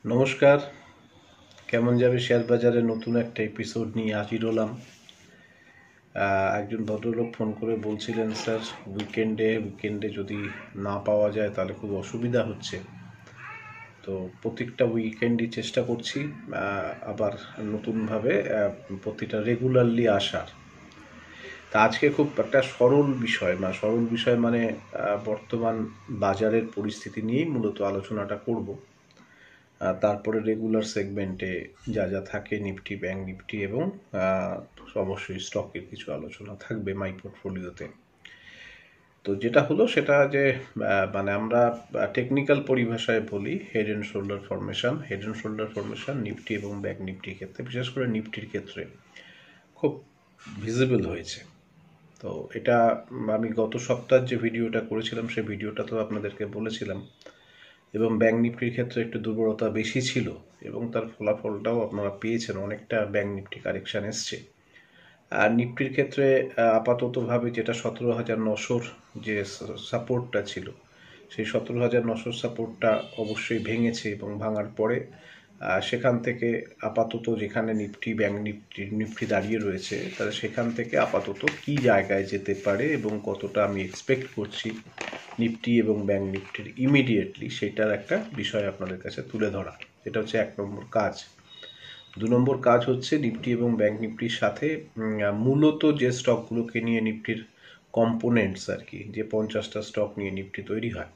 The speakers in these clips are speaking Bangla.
নমস্কার। কেমন যাবে শেয়ার বাজারে নতুন একটা এপিসোড নিয়ে হাজির হলাম। একজন ভদ্রলোক ফোন করে বলছিলেন, স্যার উইকেন্ডে যদি না পাওয়া যায় তাহলে খুব অসুবিধা হচ্ছে। তো প্রত্যেকটা উইকেন্ডই চেষ্টা করছি আবার নতুনভাবে প্রতিটা রেগুলারলি আসার। তা আজকে খুব একটা সরল বিষয় মানে বর্তমান বাজারের পরিস্থিতি নিয়েই মূলত আলোচনাটা করব। তারপরে রেগুলার সেগমেন্টে যা যা থাকে নিফটি, ব্যাংক নিফটি এবং অবশ্যই স্টকের কিছু আলোচনা থাকবে মাই পোর্টফোলিওতে। তো যেটা হলো সেটা যে মানে আমরা টেকনিক্যাল পরিভাষায় বলি head and shoulder formation Nifty এবং ব্যাংক নিফটির ক্ষেত্রে, বিশেষ করে নিফটির ক্ষেত্রে খুব ভিজিবল হয়েছে। তো এটা আমি গত সপ্তাহের যে ভিডিওটা করেছিলাম সেই ভিডিওটা তো আপনাদেরকে বলেছিলাম, এবং ব্যাংক নিফটির ক্ষেত্রে একটু দুর্বলতা বেশি ছিল এবং তার ফলাফলটাও আপনারা পেয়েছেন, অনেকটা ব্যাংক নিফটি কারেকশান এসছে। আর নিফটির ক্ষেত্রে আপাততভাবে যেটা 17,900 যে সাপোর্টটা ছিল, সেই 17,900 সাপোর্টটা অবশ্যই ভেঙেছে এবং ভাঙার পরে সেখান থেকে আপাতত যেখানে ব্যাংক নিফটি দাঁড়িয়ে রয়েছে, তাহলে সেখান থেকে আপাতত কি জায়গায় যেতে পারে এবং কতটা আমি এক্সপেক্ট করছি নিফটি এবং ব্যাংক নিফটির ইমিডিয়েটলি, সেটার একটা বিষয় আপনাদের কাছে তুলে ধরা। এটা হচ্ছে 1 নম্বর কাজ। 2 নম্বর কাজ হচ্ছে নিফটি এবং ব্যাংক নিফটির সাথে মূলত যে স্টকগুলোকে নিয়ে নিফটির কম্পোনেন্টস আর কি, যে 50টা স্টক নিয়ে নিফটি তৈরি হয়,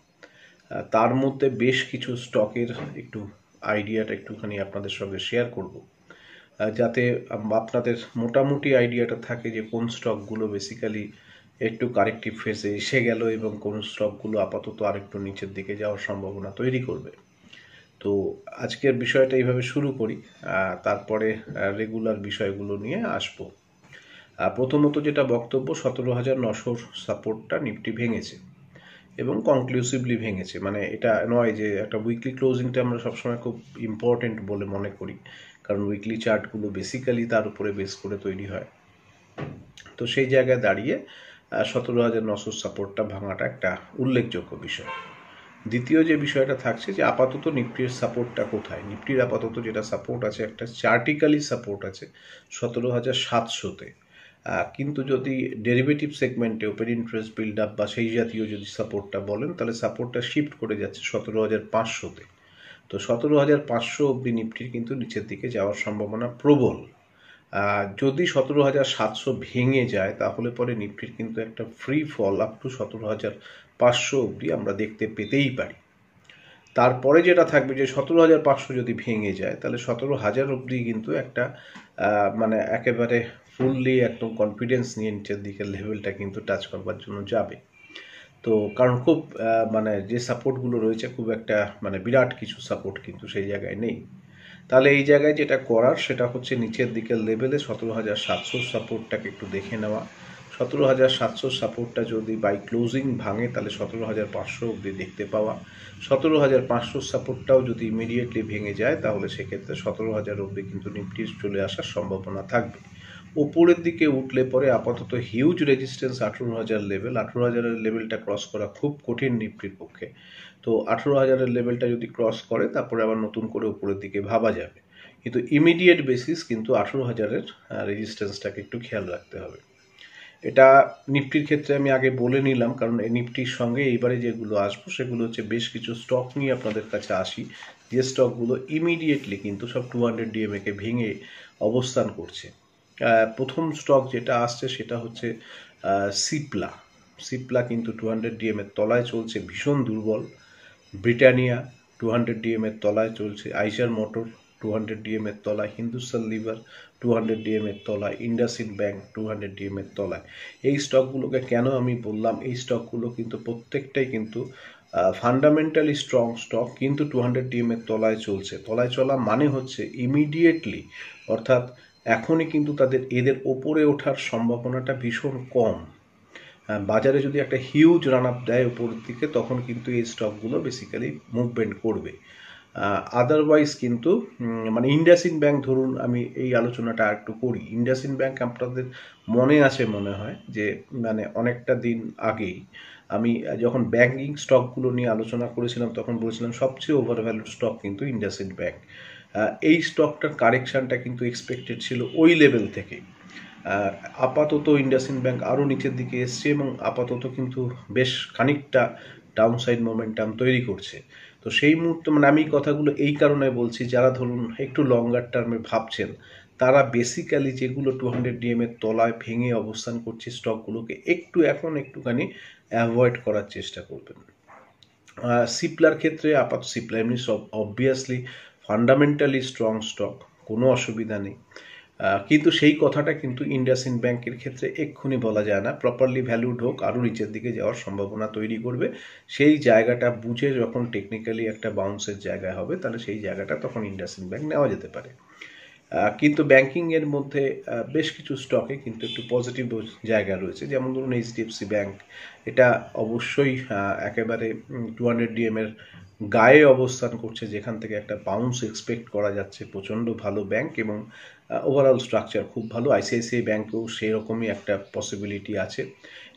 তার মধ্যে বেশ কিছু স্টকের একটু আইডিয়াটা একটুখানি আপনাদের সঙ্গে শেয়ার করব, যাতে আপনাদের মোটামুটি আইডিয়াটা থাকে যে কোন স্টকগুলো বেসিক্যালি একটু কারেক্টিভ ফেজে এসে গেল এবং কোন স্টকগুলো আপাতত আরেকটু নিচের দিকে যাওয়ার সম্ভাবনা তৈরি করবে। তো আজকের বিষয়টা এইভাবে শুরু করি, তারপরে রেগুলার বিষয়গুলো নিয়ে আসবো। প্রথমত যেটা বক্তব্য, 17,900 সাপোর্টটা নিফটি ভেঙেছে এবং কনক্লুসিভলি ভেঙেছে। মানে এটা নয় যে একটা উইকলি ক্লোজিংটা আমরা সবসময় খুব ইম্পর্টেন্ট বলে মনে করি, কারণ উইকলি চার্টগুলো বেসিক্যালি তার উপরে বেস করে তৈরি হয়। তো সেই জায়গায় দাঁড়িয়ে 17,900 সাপোর্টটা ভাঙাটা একটা উল্লেখযোগ্য বিষয়। দ্বিতীয় যে বিষয়টা থাকছে যে আপাতত নিফটির সাপোর্টটা কোথায়। নিফটির আপাতত যেটা সাপোর্ট আছে, একটা চার্টিক্যালি সাপোর্ট আছে 17,700-তে। কিন্তু যদি ডেরিভেটিভ সেগমেন্টে ওপেন ইন্টারেস্ট বিল্ড আপ বা সেই জাতীয় যদি সাপোর্টটা বলেন, তাহলে সাপোর্টটা শিফট করে যাচ্ছে 17,500-তে। তো 17,500 অব্দি নিফটির কিন্তু নিচের দিকে যাওয়ার সম্ভাবনা প্রবল। যদি 17,700 ভেঙে যায় তাহলে পরে নিফটির কিন্তু একটা ফ্রি ফল আপ টু 17,500 অবধি আমরা দেখতে পেতেই পারি। তারপরে যেটা থাকবে যে 17,500 যদি ভেঙে যায় তাহলে 17,000 অবধি কিন্তু একটা মানে একেবারে ফুললি একদম কনফিডেন্স নিয়ে নিচের দিকের লেভেলটা কিন্তু টাচ করবার জন্য যাবে। তো কারণ খুব মানে যে সাপোর্টগুলো রয়েছে খুব একটা মানে বিরাট কিছু সাপোর্ট কিন্তু সেই জায়গায় নেই। তাহলে এই জায়গায় যেটা করার সেটা হচ্ছে নিচের দিকের লেভেলে 17,700 সাপোর্টটাকে একটু দেখে নেওয়া। 17,700 সাপোর্টটা যদি বাই ক্লোজিং ভাঙে তাহলে 17,500 অবধি দেখতে পাওয়া। 17,500 সাপোর্টটাও যদি ইমিডিয়েটলি ভেঙে যায় তাহলে সেক্ষেত্রে 17,000 অবধি কিন্তু নিফটি চলে আসার সম্ভাবনা থাকবে। ওপরের দিকে উঠলে পরে আপাতত হিউজ রেজিস্ট্যান্স 18,000 লেভেল, 18,000-এর লেভেলটা ক্রস করা খুব কঠিন নিফটির পক্ষে। তো 18,000-এর লেভেলটা যদি ক্রস করে তারপরে আবার নতুন করে উপরের দিকে ভাবা যাবে, কিন্তু ইমিডিয়েট বেসিস কিন্তু 18,000-এর রেজিস্ট্যান্সটাকে একটু খেয়াল রাখতে হবে। এটা নিফটির ক্ষেত্রে আমি আগে বলে নিলাম, কারণ এই নিফটির সঙ্গে এইবারে যেগুলো আসবো সেগুলো হচ্ছে বেশ কিছু স্টক নিয়ে আপনাদের কাছে আসি, যে স্টকগুলো ইমিডিয়েটলি কিন্তু সব 200 ডিএমএকে ভেঙে অবস্থান করছে। প্রথম স্টক যেটা আসছে সেটা হচ্ছে সিপলা। সিপলা কিন্তু 200 ডিএমের তলায় চলছে, ভীষণ দুর্বল। ব্রিটানিয়া 200 ডিএমের তলায় চলছে, আইচার মোটর 200 ডিএমের তলায়, হিন্দুস্তান লিভার 200 ডিএমের তলায়, ইন্ডাসইন্ড ব্যাংক 200 ডিএমের তলায়। এই স্টকগুলোকে কেন আমি বললাম, এই স্টকগুলো কিন্তু প্রত্যেকটাই কিন্তু ফান্ডামেন্টালি স্ট্রং স্টক, কিন্তু 200 ডিএমের তলায় চলছে। তলায় চলা মানে হচ্ছে ইমিডিয়েটলি, অর্থাৎ এখনই কিন্তু এদের ওপরে ওঠার সম্ভাবনাটা ভীষণ কম। বাজারে যদি একটা হিউজ রান আপ দেয় উপরের দিকে তখন কিন্তু এই স্টকগুলো বেসিক্যালি মুভমেন্ট করবে। আদারওয়াইজ কিন্তু মানে ইন্ডাসইন্ড ব্যাংক ধরুন, আমি এই আলোচনাটা একটু করি। ইন্ডাসইন্ড ব্যাংক আপনাদের মনে আছে মনে হয় যে মানে অনেকটা দিন আগেই আমি যখন ব্যাংকিং স্টকগুলো নিয়ে আলোচনা করেছিলাম তখন বলেছিলাম সবচেয়ে ওভারভ্যালুড স্টক কিন্তু ইন্ডাসইন্ড ব্যাংক। এই স্টকটার কারেকশানটা কিন্তু এক্সপেক্টেড ছিল ওই লেভেল থেকে। আপাতত ইন্ডাসইন্ড ব্যাংক আরও নিচের দিকে এসছে এবং আপাতত কিন্তু বেশ খানিকটা ডাউনসাইড মোমেন্টাম তৈরি করছে। তো সেই মুহূর্তে মানে আমি কথাগুলো এই কারণে বলছি, যারা ধরুন একটু লঙ্গার টার্মে ভাবছেন তারা বেসিক্যালি যেগুলো 200 ডিএম এর তলায় ভেঙে অবস্থান করছে স্টকগুলোকে একটুখানি অ্যাভয়েড করার চেষ্টা করবেন। সিপলার ক্ষেত্রে আপাতত সিপলা এমনি সব অবভিয়াসলি ফান্ডামেন্টালি স্ট্রং স্টক, কোনো অসুবিধা নেই। কিন্তু সেই কথাটা কিন্তু ইন্ডাসইন্ড ব্যাংকের ক্ষেত্রে এক্ষুনি বলা যায় না। প্রপারলি ভ্যালুড হোক, আরও নিচের দিকে যাওয়ার সম্ভাবনা তৈরি করবে। সেই জায়গাটা বুঝে যখন টেকনিক্যালি একটা বাউন্সের জায়গা হবে তাহলে সেই জায়গাটা তখন ইন্ডাসইন্ড ব্যাংক নেওয়া যেতে পারে। কিন্তু ব্যাংকিংয়ের মধ্যে বেশ কিছু স্টকে কিন্তু একটু পজিটিভ জায়গা রয়েছে, যেমন ধরুন এইচডিএফসি ব্যাংক। এটা অবশ্যই একেবারে 200 ডিএম এর গায়ে অবস্থান করছে, যেখান থেকে একটা বাউন্স এক্সপেক্ট করা যাচ্ছে। প্রচণ্ড ভালো ব্যাংক এবং ওভারঅল স্ট্রাকচার খুব ভালো। আইসিআইসিআই ব্যাংকেও সেরকমই একটা পসিবিলিটি আছে।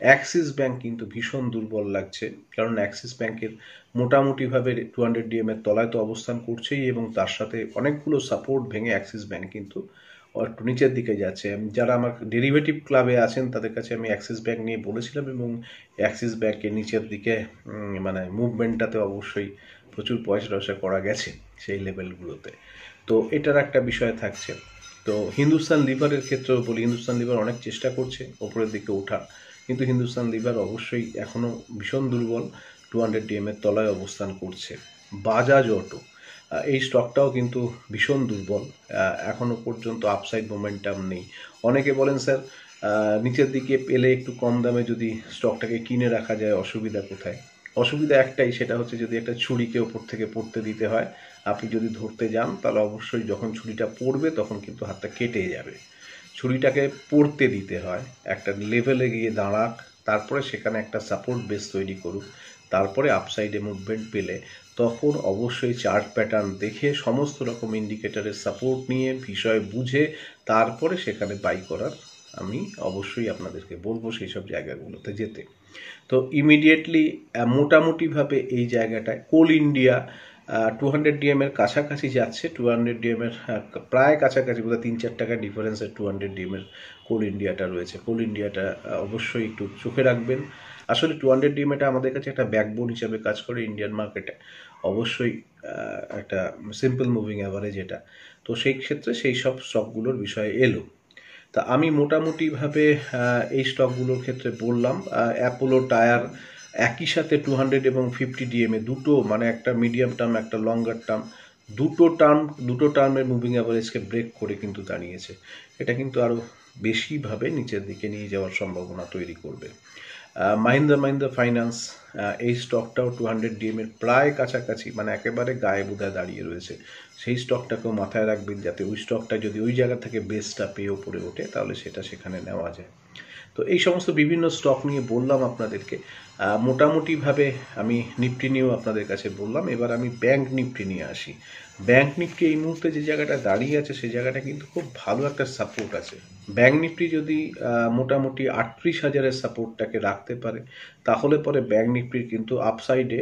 অ্যাক্সিস ব্যাংক কিন্তু ভীষণ দুর্বল লাগছে, কারণ অ্যাক্সিস ব্যাংকের মোটামুটিভাবে 200 ডিএম এর তলায় তো অবস্থান করছেই এবং তার সাথে অনেকগুলো সাপোর্ট ভেঙে অ্যাক্সিস ব্যাংক কিন্তু একটু নিচের দিকে যাচ্ছে। যারা আমার ডেরিভেটিভ ক্লাবে আছেন তাদের কাছে আমি অ্যাক্সিস ব্যাংক নিয়ে বলেছিলাম এবং অ্যাক্সিস ব্যাংকের নিচের দিকে মানে মুভমেন্টটাতে অবশ্যই প্রচুর পয়সা টয়সা করা গেছে সেই লেভেলগুলোতে। তো এটার একটা বিষয় থাকছে। তো হিন্দুস্তান লিভারের ক্ষেত্রেও বলি, হিন্দুস্তান লিভার অনেক চেষ্টা করছে ওপরের দিকে ওঠা, কিন্তু হিন্দুস্তান লিভার অবশ্যই এখনও ভীষণ দুর্বল, 200 ডিএম এর তলায় অবস্থান করছে। বাজাজ অটো, এই স্টকটাও কিন্তু ভীষণ দুর্বল, এখনও পর্যন্ত আপসাইড মোমেন্টাম নেই। অনেকে বলেন স্যার নিচের দিকে পেলে একটু কম দামে যদি স্টকটাকে কিনে রাখা যায় অসুবিধা কোথায়? অসুবিধা একটাই, সেটা হচ্ছে যদি একটা ছুরিকে ওপর থেকে পড়তে দিতে হয়, আপনি যদি ধরতে যান তাহলে অবশ্যই যখন ছুরিটা পড়বে তখন কিন্তু হাতটা কেটে যাবে। ছুরিটাকে পড়তে দিতে হয়, একটা লেভেলে গিয়ে দাঁড়াক, তারপরে সেখানে একটা সাপোর্ট বেস তৈরি করুক, তারপরে আপসাইডে মুভমেন্ট পেলে তখন অবশ্যই চার্ট প্যাটার্ন দেখে সমস্ত রকম ইন্ডিকেটরের সাপোর্ট নিয়ে বিষয় বুঝে তারপরে সেখানে বাই করার আমি অবশ্যই আপনাদেরকে বলবো সেই সব জায়গাগুলোতে যেতে। তো ইমিডিয়েটলি মোটামুটিভাবে এই জায়গাটায় কোল ইন্ডিয়া 200 ডিএম এর কাছাকাছি যাচ্ছে, 200 ডিএম এর প্রায় কাছাকাছি, বোধহয় 3-4 টাকা ডিফারেন্সের 200 ডিএম এর কোল ইন্ডিয়াটা রয়েছে। কোল ইন্ডিয়াটা অবশ্যই একটু চোখে রাখবেন। আসলে 200 ডিএম এটা আমাদের কাছে একটা ব্যাকবোন হিসাবে কাজ করে ইন্ডিয়ান মার্কেটে, অবশ্যই একটা সিম্পল মুভিং অ্যাভারেজ এটা। তো সেই ক্ষেত্রে সেই সব স্টকগুলোর বিষয়ে এলো। তা আমি মোটামুটিভাবে এই স্টকগুলোর ক্ষেত্রে বললাম। অ্যাপোলো টায়ার একই সাথে 200 এবং 50 ডিএমএ দুটো, মানে একটা মিডিয়াম টার্ম একটা লঙ্গার টার্ম, দুটো টার্মের মুভিং অ্যাভারেজকে ব্রেক করে কিন্তু দাঁড়িয়েছে। এটা কিন্তু আরও বেশিভাবে নিচের দিকে নিয়ে যাওয়ার সম্ভাবনা তৈরি করবে। মাহিন্দ্রা ফাইন্যান্স, এই স্টকটাও 200 ডিএম এর প্রায় কাছাকাছি, মানে একেবারে গায়ে বোধহয় দাঁড়িয়ে রয়েছে। সেই স্টকটাকেও মাথায় রাখবেন, যাতে ওই স্টকটা যদি ওই জায়গা থেকে বেসটা পেয়ে ওপরে ওঠে তাহলে সেটা সেখানে নেওয়া যায়। তো এই সমস্ত বিভিন্ন স্টক নিয়ে বললাম আপনাদেরকে। মোটামুটিভাবে আমি নিফটি নিয়েও আপনাদের কাছে বললাম। এবার আমি ব্যাংক নিফটি নিয়ে আসি। ব্যাংক নিফটি এই মুহূর্তে যে জায়গাটা দাঁড়িয়ে আছে সেই জায়গাটা কিন্তু খুব ভালো একটা সাপোর্ট আছে। ব্যাংক নিফটি যদি মোটামুটি 38,000-এর সাপোর্টটাকে রাখতে পারে তাহলে পরে ব্যাংক নিফটির কিন্তু আপসাইডে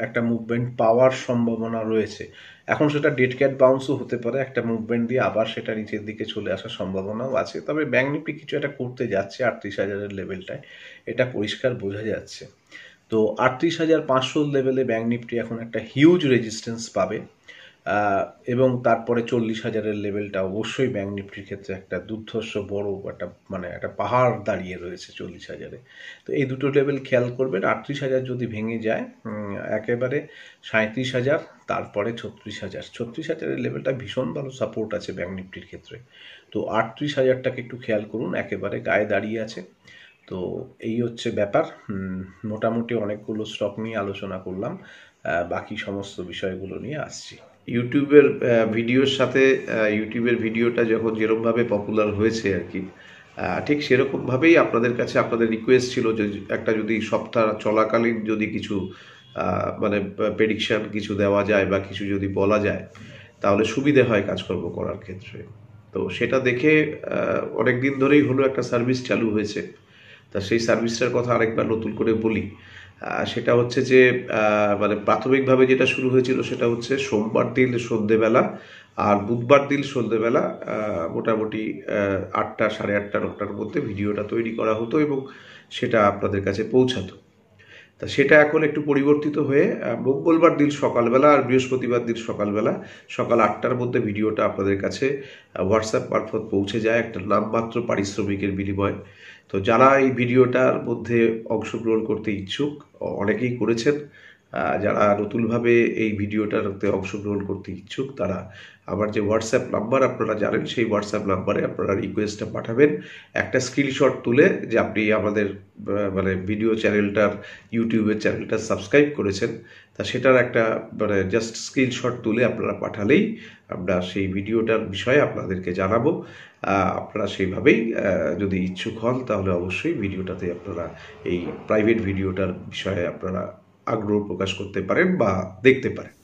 একটা মুভমেন্ট পাওয়ার সম্ভাবনা রয়েছে। এখন সেটা ডেড ক্যাট বাউন্সও হতে পারে, একটা মুভমেন্ট দিয়ে আবার সেটা নিচের দিকে চলে আসার সম্ভাবনাও আছে। তবে ব্যাংক নিফটি কিছু একটা করতে যাচ্ছে 38,000-এর লেভেলটায়, এটা পরিষ্কার বোঝা যাচ্ছে। তো 38,500 লেভেলে ব্যাংক নিফটি এখন একটা হিউজ রেজিস্ট্যান্স পাবে এবং তারপরে 40,000-এর লেভেলটা অবশ্যই ব্যাংক নিফটির ক্ষেত্রে একটা দুর্ধর্ষ বড় একটা মানে একটা পাহাড় দাঁড়িয়ে রয়েছে 40,000-এ। তো এই দুটো লেভেল খেয়াল করবেন। 38,000 যদি ভেঙে যায় একেবারে 37,000, তারপরে 36,000। 36,000-এর লেভেলটা ভীষণ ভালো সাপোর্ট আছে ব্যাংক নিফটির ক্ষেত্রে। তো 38,000টাকে একটু খেয়াল করুন, একেবারে গায়ে দাঁড়িয়ে আছে। তো এই হচ্ছে ব্যাপার। মোটামুটি অনেকগুলো স্টক নিয়ে আলোচনা করলাম, বাকি সমস্ত বিষয়গুলো নিয়ে আসছি। ইউটিউবের ভিডিওর সাথে ইউটিউবের ভিডিওটা যখন যেরকমভাবে পপুলার হয়েছে আর কি, ঠিক সেরকমভাবেই আপনাদের কাছে আপনাদের রিকোয়েস্ট ছিল যে একটা যদি সপ্তাহ চলাকালীন যদি কিছু মানে প্রেডিকশান কিছু দেওয়া যায় বা কিছু যদি বলা যায় তাহলে সুবিধে হয় কাজকর্ম করার ক্ষেত্রে। তো সেটা দেখে অনেক দিন ধরেই হলো একটা সার্ভিস চালু হয়েছে। তা সেই সার্ভিসটার কথা আরেকবার নতুন করে বলি। সেটা হচ্ছে যে মানে প্রাথমিকভাবে যেটা শুরু হয়েছিল সেটা হচ্ছে সোমবার দিন সন্ধেবেলা আর বুধবার দিন সন্ধেবেলা মোটামুটি 8টা, সাড়ে 8টা, 9টার মধ্যে ভিডিওটা তৈরি করা হতো এবং সেটা আপনাদের কাছে পৌঁছাতো। তা সেটা এখন একটু পরিবর্তিত হয়ে মঙ্গলবার দিন সকালবেলা আর বৃহস্পতিবার দিন সকালবেলা সকাল 8টার মধ্যে ভিডিওটা আপনাদের কাছে হোয়াটসঅ্যাপ মারফত পৌঁছে যায় একটা নামমাত্র পারিশ্রমিকের বিনিময়ে। তো যারা এই ভিডিওটার মধ্যে অংশগ্রহণ করতে ইচ্ছুক, অনেকেই করেছেন, যারা নতুনভাবে এই ভিডিওটাতে অংশগ্রহণ করতে ইচ্ছুক তারা আমার যে হোয়াটসঅ্যাপ নাম্বার আপনারা জানেন সেই হোয়াটসঅ্যাপ নাম্বারে আপনারা রিকোয়েস্টটা পাঠাবেন, একটা স্ক্রিনশট তুলে যে আপনি আমাদের মানে ভিডিও চ্যানেলটার ইউটিউবের চ্যানেলটা সাবস্ক্রাইব করেছেন, তা সেটার একটা মানে জাস্ট স্ক্রিনশট তুলে আপনারা পাঠালেই আমরা সেই ভিডিওটার বিষয়ে আপনাদেরকে জানাবো। আপনারা সেইভাবেই যদি ইচ্ছুক হন তাহলে অবশ্যই ভিডিওটাতে আপনারা এই প্রাইভেট ভিডিওটার বিষয়ে আপনারা আগ্রহ প্রকাশ করতে পারেন বা দেখতে পারেন।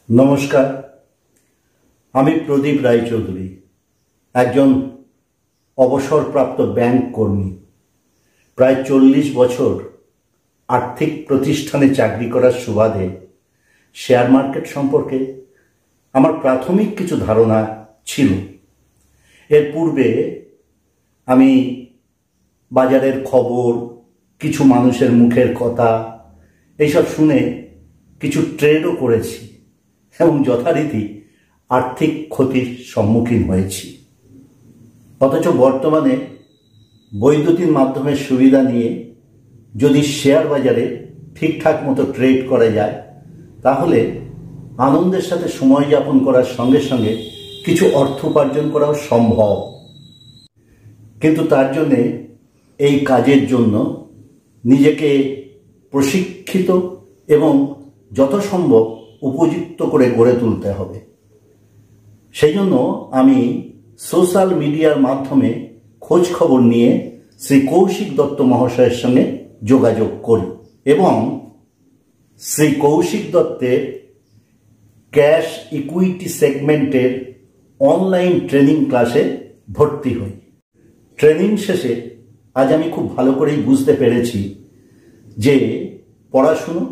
নমস্কার, আমি প্রদীপ রায়চৌধুরী, একজন অবসরপ্রাপ্ত ব্যাংক কর্মী। প্রায় 40 বছর আর্থিক প্রতিষ্ঠানে চাকরি করার সুবাদে শেয়ার মার্কেট সম্পর্কে আমার প্রাথমিক কিছু ধারণা ছিল। এর পূর্বে আমি বাজারের খবর, কিছু মানুষের মুখের কথা এইসব শুনে কিছু ট্রেডও করেছি এবং যথারীতি আর্থিক ক্ষতির সম্মুখীন হয়েছি। অথচ বর্তমানে বৈদ্যুতিন মাধ্যমের সুবিধা নিয়ে যদি শেয়ার বাজারে ঠিকঠাক মতো ট্রেড করা যায় তাহলে আনন্দের সাথে সময় যাপন করার সঙ্গে সঙ্গে কিছু অর্থ উপার্জন করাও সম্ভব। কিন্তু তার জন্যে এই কাজের জন্য নিজেকে প্রশিক্ষিত এবং যত সম্ভব উপযুক্ত করে গড়ে তুলতে হবে। সেই জন্য আমি সোশ্যাল মিডিয়ার মাধ্যমে খোঁজ খবর নিয়ে শ্রী কৌশিক দত্ত মহাশয়ের সঙ্গে যোগাযোগ করি এবং শ্রী কৌশিক দত্তের ক্যাশ ইকুইটি সেগমেন্টের অনলাইন ট্রেনিং ক্লাসে ভর্তি হই। ট্রেনিং শেষে আজ আমি খুব ভালো করেই বুঝতে পেরেছি যে পড়াশুনো,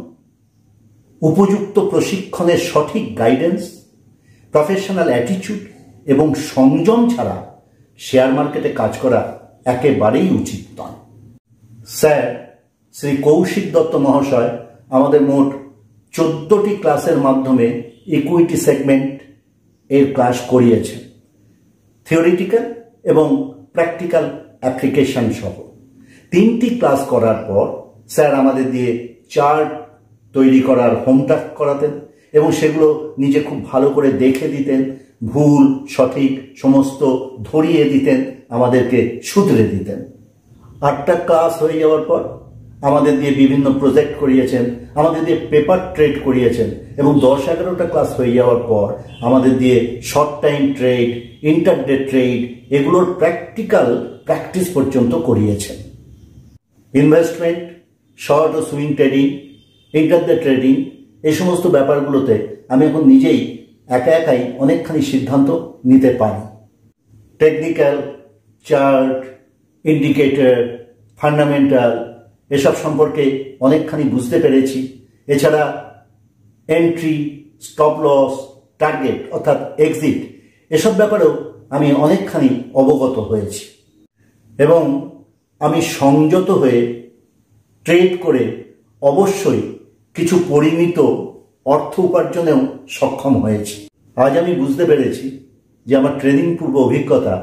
উপযুক্ত প্রশিক্ষণের সঠিক গাইডেন্স, প্রফেশনাল অ্যাটিটিউড এবং সংযম ছাড়া শেয়ার মার্কেটে কাজ করা একেবারেই উচিত নয়। স্যার শ্রী কৌশিক দত্ত মহাশয় আমাদের মোট 14টি ক্লাসের মাধ্যমে ইকুইটি সেগমেন্ট এর ক্লাস করিয়েছেন, থিওরিটিক্যাল এবং প্র্যাকটিক্যাল অ্যাপ্লিকেশন সহ। 3টি ক্লাস করার পর স্যার আমাদের দিয়ে চার্ট তৈরি করার হোমওয়ার্ক করাতেন এবং সেগুলো নিজে খুব ভালো করে দেখে দিতেন, ভুল সঠিক সমস্ত ধরিয়ে দিতেন, আমাদেরকে শুধরে দিতেন। 8টা ক্লাস হয়ে যাওয়ার পর আমাদের দিয়ে বিভিন্ন প্রজেক্ট করিয়েছেন, আমাদের দিয়ে পেপার ট্রেড করিয়েছেন এবং 10-11টা ক্লাস হয়ে যাওয়ার পর আমাদের দিয়ে short time trade, intraday trade এগুলোর প্র্যাকটিক্যাল প্র্যাকটিস পর্যন্ত করিয়েছেন। ইনভেস্টমেন্ট, শর্ট ও সুইং ট্রেডিং, ইন্টারডে ট্রেডিং এই সমস্ত ব্যাপারগুলোতে আমি এখন নিজেই একাই অনেকখানি সিদ্ধান্ত নিতে পারি। টেকনিক্যাল, চার্ট, ইন্ডিকেটর, ফান্ডামেন্টাল এসব সম্পর্কে অনেকখানি বুঝতে পেরেছি। এছাড়া এন্ট্রি, স্টপ লস, টার্গেট অর্থাৎ এক্সিট এসব ব্যাপারেও আমি অনেকখানি অবগত হয়েছি এবং আমি সংযত হয়ে ট্রেড করে অবশ্যই কিছু পরিমিত অর্থ উপার্জনেও সক্ষম হয়েছি। আজ আমি বুঝতে পেরেছি যে আমার ট্রেনিং পূর্ব অভিজ্ঞতা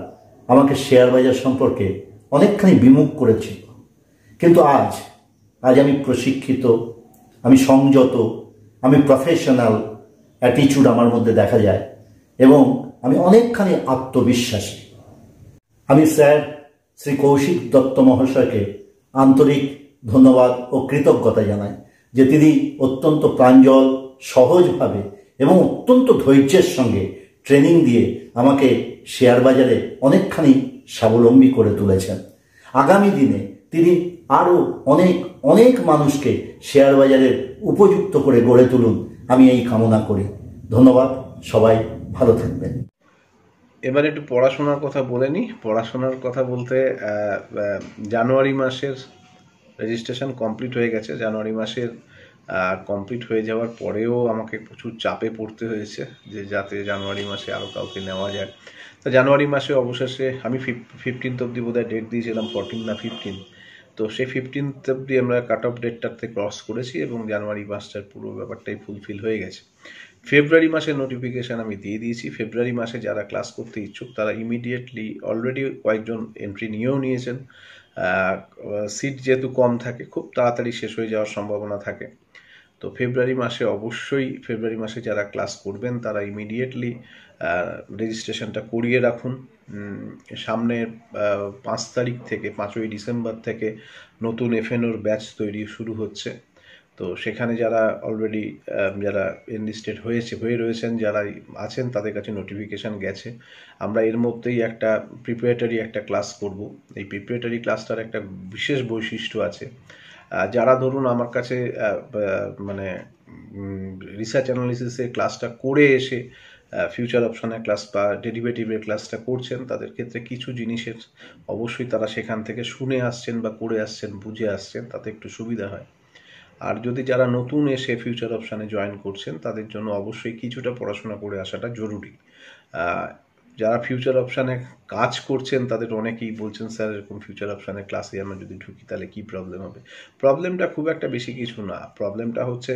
আমাকে শেয়ার বাজার সম্পর্কে অনেকখানি বিমুখ করেছিল, কিন্তু আজ আমি প্রশিক্ষিত, আমি সংযত, আমি প্রফেশনাল অ্যাটিটিউড আমার মধ্যে দেখা যায় এবং আমি অনেকখানি আত্মবিশ্বাসী। আমি স্যার শ্রী কৌশিক দত্ত মহাশয়কে আন্তরিক ধন্যবাদ ও কৃতজ্ঞতা জানাই যে তিনি অত্যন্ত প্রাঞ্জল, সহজভাবে এবং অত্যন্ত ধৈর্যের সঙ্গে ট্রেনিং দিয়ে আমাকে শেয়ার বাজারে অনেকখানি স্বাবলম্বী করে তুলেছেন। আগামী দিনে তিনি আরও অনেক মানুষকে শেয়ার বাজারের উপযুক্ত করে গড়ে তুলুন, আমি এই কামনা করি। ধন্যবাদ, সবাই ভালো থাকবেন। এবার একটু পড়াশোনার কথা বলে নিই। পড়াশোনার কথা বলতে জানুয়ারি মাসের রেজিস্ট্রেশন কমপ্লিট হয়ে গেছে জানুয়ারি মাসের। কমপ্লিট হয়ে যাওয়ার পরেও আমাকে প্রচুর চাপে পড়তে হয়েছে যে যাতে জানুয়ারি মাসে আরও কাউকে নেওয়া যায়। তো জানুয়ারি মাসে অবশেষে আমি 15th অবধি বোধহয় ডেট দিয়েছিলাম, 14 না 15। তো সেই 15th অবধি আমরা কাট অফ ডেটটাতে ক্রস করেছি এবং জানুয়ারি মাসটার পুরো ব্যাপারটাই ফুলফিল হয়ে গেছে। ফেব্রুয়ারি মাসের নোটিফিকেশান আমি দিয়ে দিয়েছি। ফেব্রুয়ারি মাসে যারা ক্লাস করতে ইচ্ছুক তারা ইমিডিয়েটলি, অলরেডি কয়েকজন এন্ট্রি নিয়েও নিয়েছেন। সিট যেহেতু কম থাকে, খুব তাড়াতাড়ি শেষ হয়ে যাওয়ার সম্ভাবনা থাকে। তো ফেব্রুয়ারি মাসে যারা ক্লাস করবেন তারা ইমিডিয়েটলি রেজিস্ট্রেশনটা করিয়ে রাখুন। সামনের 5 তারিখ থেকে, 5ই ডিসেম্বর থেকে নতুন এফএনওর ব্যাচ তৈরি শুরু হচ্ছে। তো সেখানে যারা অলরেডি যারা এনলিস্টেড হয়ে রয়েছেন, যারা আছেন, তাদের কাছে নোটিফিকেশান গেছে। আমরা এর মধ্যেই একটা প্রিপারেটরি একটা ক্লাস করব। এই প্রিপারেটরি ক্লাসটার একটা বিশেষ বৈশিষ্ট্য আছে। যারা ধরুন আমার কাছে মানে রিসার্চ অ্যানালিসিসের ক্লাসটা করে এসে ফিউচার অপশনের ক্লাস বা ডেরিভেটিভের ক্লাসটা করছেন, তাদের ক্ষেত্রে কিছু জিনিসের অবশ্যই তারা সেখান থেকে শুনে আসছেন বা করে আসছেন, বুঝে আসছেন, তাতে একটু সুবিধা হয়। আর যদি যারা নতুন এসে ফিউচার অপশানে জয়েন করছেন তাদের জন্য অবশ্যই কিছুটা পড়াশোনা করে আসাটা জরুরি। যারা ফিউচার অপশানে কাজ করছেন তাদের অনেকেই বলছেন, স্যার এরকম ফিউচার অপশানের ক্লাসে আমরা যদি ঢুকি তাহলে কী প্রবলেম হবে। প্রবলেমটা খুব একটা বেশি কিছু না। প্রবলেমটা হচ্ছে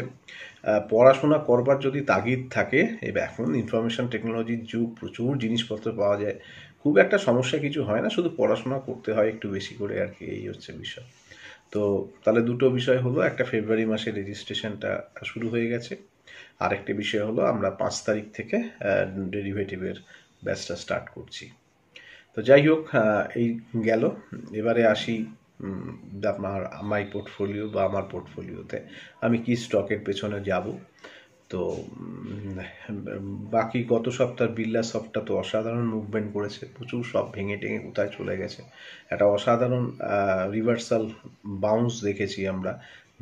পড়াশোনা করবার যদি তাগিদ থাকে, এবার এখন ইনফরমেশন টেকনোলজির যুগ, প্রচুর জিনিসপত্র পাওয়া যায়, খুব একটা সমস্যা কিছু হয় না, শুধু পড়াশোনা করতে হয় একটু বেশি করে আর কি, এই হচ্ছে বিষয়। তো তাহলে দুটো বিষয় হলো, একটা ফেব্রুয়ারি মাসে রেজিস্ট্রেশনটা শুরু হয়ে গেছে, আর একটা বিষয় হলো আমরা 5 তারিখ থেকে ডেরিভেটিভের ব্যাচটা স্টার্ট করছি। তো যাই হোক, এই গেল। এবারে আসি আপনার মাই পোর্টফোলিও বা আমার পোর্টফোলিওতে আমি কি স্টকের পেছনে যাব। তো বাকি গত সপ্তাহ বিড়লা সফটটা তো অসাধারণ মুভমেন্ট করেছে, প্রচুর সব ভেঙে টেঙে কোথায় চলে গেছে। একটা অসাধারণ রিভার্সাল বাউন্স দেখেছি আমরা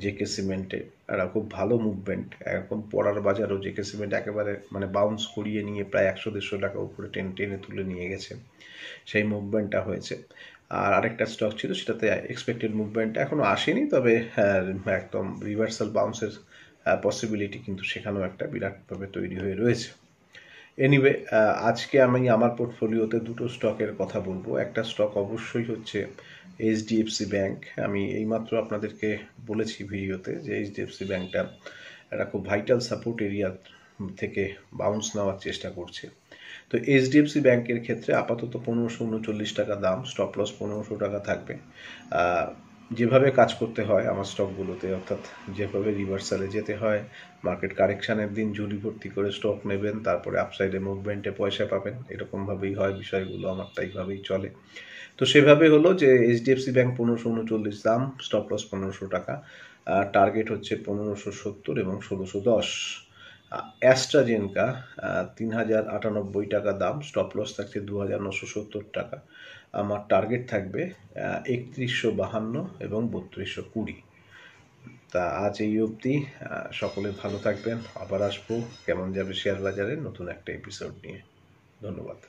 জেকে সিমেন্টে, একটা খুব ভালো মুভমেন্ট। এরকম পড়ার বাজারও জেকে সিমেন্ট একেবারে মানে বাউন্স করিয়ে নিয়ে প্রায় 100-150 টাকা উপরে টেনে তুলে নিয়ে গেছে, সেই মুভমেন্টটা হয়েছে। আর আরেকটা স্টক ছিল, সেটাতে এক্সপেক্টেড মুভমেন্ট এখনও আসেনি, তবে একদম রিভার্সাল বাউন্সের পসিবিলিটি কিন্তু সেখানেও একটা বিরাটভাবে তৈরি হয়ে রয়েছে। এনিওয়ে, আজকে আমি আমার পোর্টফোলিওতে দুটো স্টকের কথা বলবো। একটা স্টক অবশ্যই হচ্ছে এইচডিএফসি ব্যাংক। আমি এইমাত্র আপনাদেরকে বলেছি ভিডিওতে যে এইচডিএফসি ব্যাংকটা একটা খুব ভাইটাল সাপোর্ট এরিয়া থেকে বাউন্স নেওয়ার চেষ্টা করছে। তো এইচডিএফসি ব্যাংকের ক্ষেত্রে আপাতত 1539 টাকা দাম, স্টপ লস 1500 টাকা থাকবে। যেভাবে কাজ করতে হয় আমার স্টকগুলোতে, অর্থাৎ যেভাবে রিভার্সালে যেতে হয়, মার্কেট কারেকশানের দিন ঝুলি ভর্তি করে স্টক নেবেন, তারপরে আপসাইডে মুভমেন্টে পয়সা পাবেন, এরকমভাবেই হয় বিষয়গুলো, আমার তাইভাবেই চলে। তো সেভাবে হলো যে এইচডিএফসি ব্যাংক 1539 দাম, স্টপ লস 1500 টাকা, টার্গেট হচ্ছে 1570 এবং 1610। অ্যাস্ট্রাজেনকা 3098 টাকা দাম, স্টপ লস থাকছে 2970 টাকা, আমার টার্গেট থাকবে 3152 এবং 3220। তা আজ এই অবধি। সকলে ভালো থাকবেন, আবার আসবো কেমন যাবে শেয়ার বাজারে নতুন একটা এপিসোড নিয়ে। ধন্যবাদ।